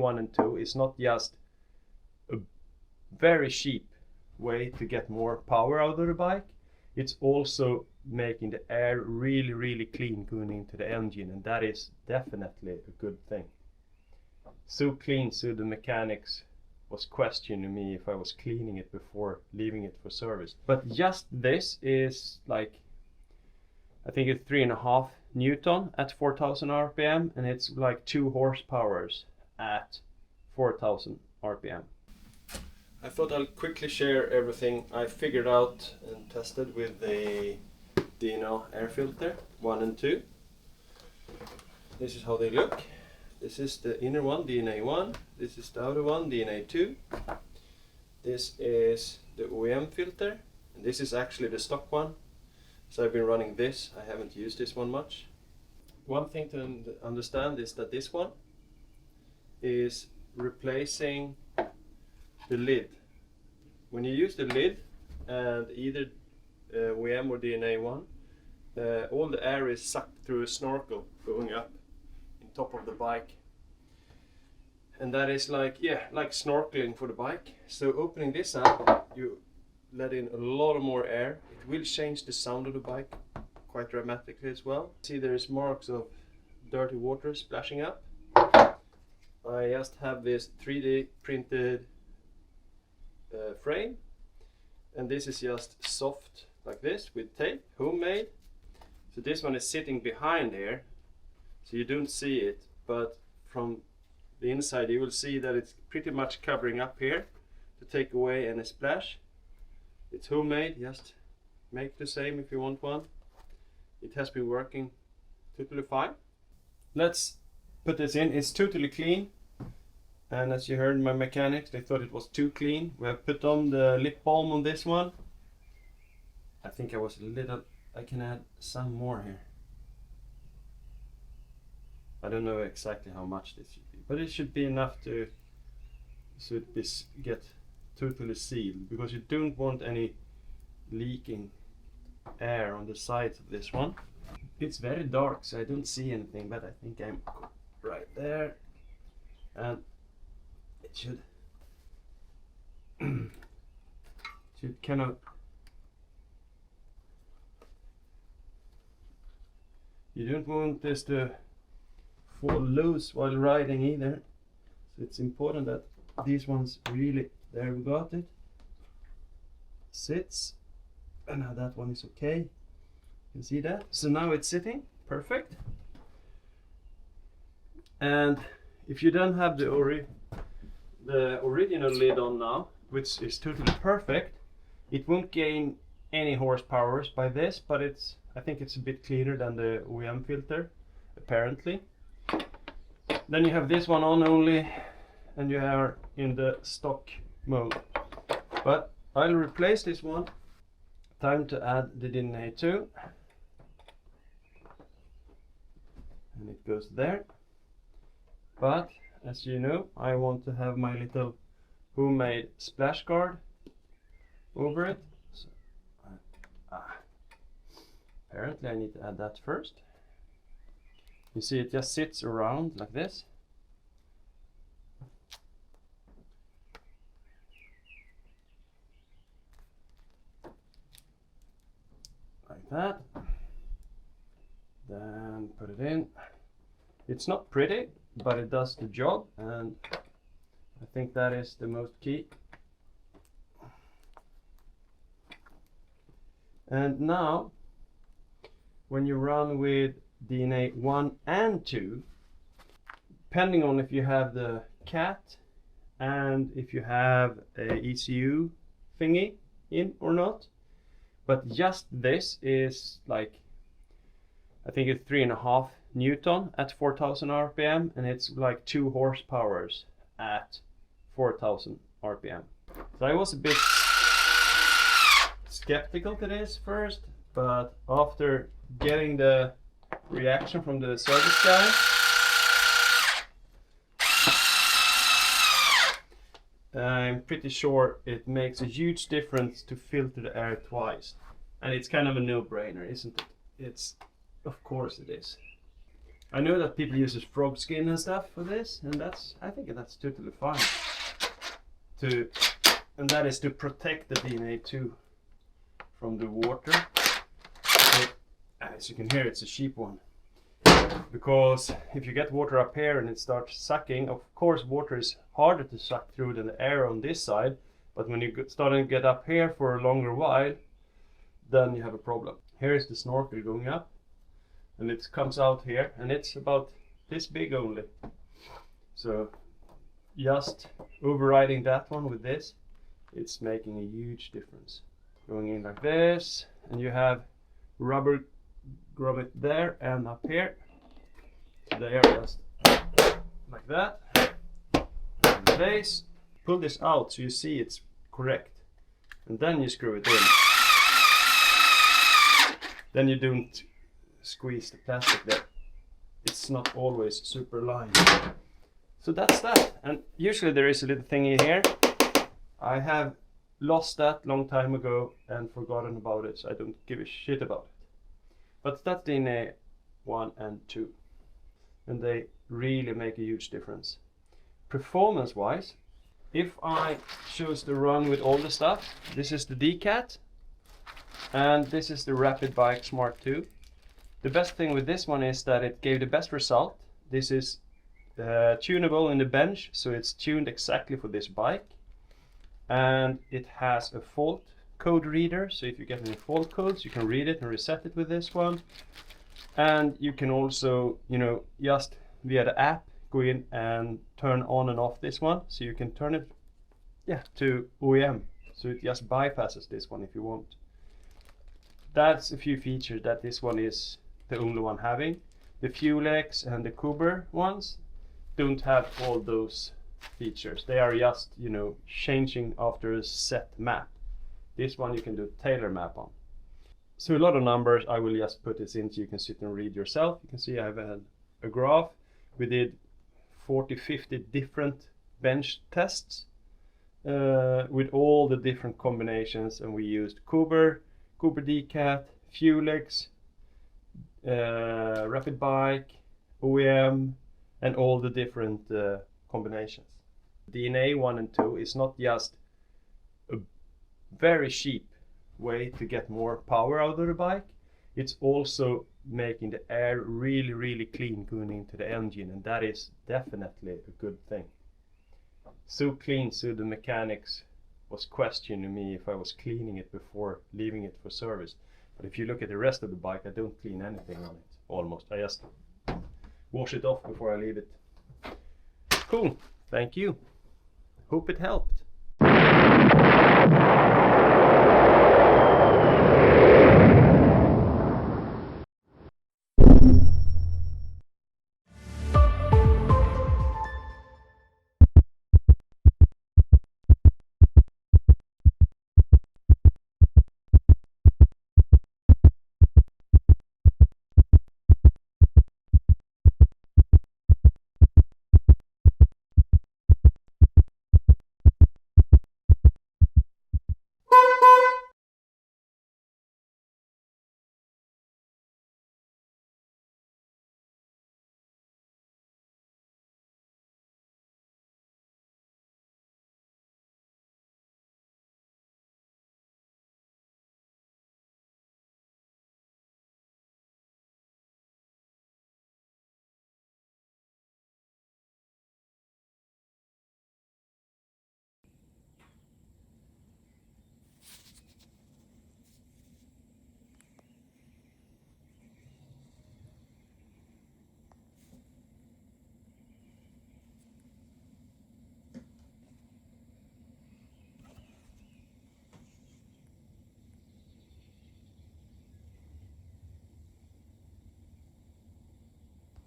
DNA1 and 2 is not just a very cheap way to get more power out of the bike, it's also making the air really clean going into the engine, and that is definitely a good thing. So clean, so the mechanics was questioning me if I was cleaning it before leaving it for service. But just this is like, I think it's 3.5 Newton at 4,000 RPM, and it's like 2 horsepower at 4,000 RPM. I thought I'll quickly share everything I figured out and tested with the DNA air filter 1 and 2. This is how they look. This is the inner one, DNA1. This is the outer one, DNA2. This is the OEM filter, and this is actually the stock one. So I've been running this. I haven't used this one much. One thing to understand is that this one is replacing the lid. When you use the lid and either OEM or DNA1, all the air is sucked through a snorkel going up in top of the bike, and that is like snorkeling for the bike. So opening this up, you let in a lot of more air. It will change the sound of the bike quite dramatically as well. See, there's marks of dirty water splashing up. I just have this 3D printed frame, and this is just soft like this with tape, homemade. So this one is sitting behind here, so you don't see it, but from the inside you will see that it's pretty much covering up here to take away any splash. It's homemade, just make the same if you want one. It has been working totally fine. Let's put this in. It's totally clean, and as you heard my mechanics, they thought it was too clean. We have put on the lip balm on this one. I think I can add some more here. I don't know exactly how much this should be, but it should be enough to so it get totally sealed, because you don't want any leaking air on the sides of this one. It's very dark, so I don't see anything, but I think I'm right there, and it should kind of, you don't want this to fall loose while riding either, so it's important that these ones really, there we got it, sits, and now that one is okay. You can see that. So now it's sitting perfect. And if you don't have the original lid on now, which is totally perfect, it won't gain any horsepower by this, but I think it's a bit cleaner than the OEM filter, apparently. Then you have this one on only, and you are in the stock mode. But I'll replace this one. Time to add the DNA2, and it goes there. But as you know, I want to have my little homemade splash guard over it. So, apparently I need to add that first. You see, it just sits around like this. Like that. Then put it in. It's not pretty, but it does the job, and I think that is the most key. And now, when you run with DNA1 and 2, depending on if you have the cat and if you have a ECU thingy in or not, but just this is like, I think it's 3.5 Newton at 4,000 RPM, and it's like 2 horsepower at 4,000 RPM. So I was a bit skeptical to this first, but after getting the reaction from the service guy, I'm pretty sure it makes a huge difference to filter the air twice. And it's kind of a no-brainer, isn't it? Of course it is. I know that people use frog skin and stuff for this, and I think that's totally fine. And that is to protect the DNA2 from the water. So, as you can hear, it's a cheap one. Because if you get water up here and it starts sucking, of course water is harder to suck through than the air on this side, but when you start to get up here for a longer while, then you have a problem. Here is the snorkel going up, and it comes out here, and it's about this big only. So just overriding that one with this, it's making a huge difference. Going in like this, and you have rubber grommet there and up here. They are just like that. And the base, pull this out so you see it's correct, and then you screw it in. Then you don't squeeze the plastic there. It's not always super lined. So that's that. And usually there is a little thingy here. I have lost that long time ago and forgotten about it, so I don't give a shit about it. But that's DNA1 and 2. And they really make a huge difference. Performance wise, if I choose to run with all the stuff, this is the DCAT and this is the Rapid Bike Smart 2. The best thing with this one is that it gave the best result. This is tunable in the bench, so it's tuned exactly for this bike. And it has a fault code reader, so if you get any fault codes, you can read it and reset it with this one. And you can also, just via the app go in and turn on and off this one, so you can turn it to OEM, so it just bypasses this one if you want. That's a few features that this one is the only one having. The Fulex and the Kuber ones don't have all those features. They are just, changing after a set map. This one you can do tailor map on. So a lot of numbers, I will just put this in so you can sit and read yourself. You can see I have a graph. We did 40-50 different bench tests with all the different combinations, and we used Kuber DCAT, Fulex, Rapid Bike, OEM, and all the different combinations. DNA1 and 2 is not just a very cheap way to get more power out of the bike, it's also making the air really, really clean going into the engine, and that is definitely a good thing. So clean, so the mechanics was questioning me if I was cleaning it before leaving it for service. But if you look at the rest of the bike, I don't clean anything on it, almost. I just wash it off before I leave it. Cool, thank you. Hope it helped.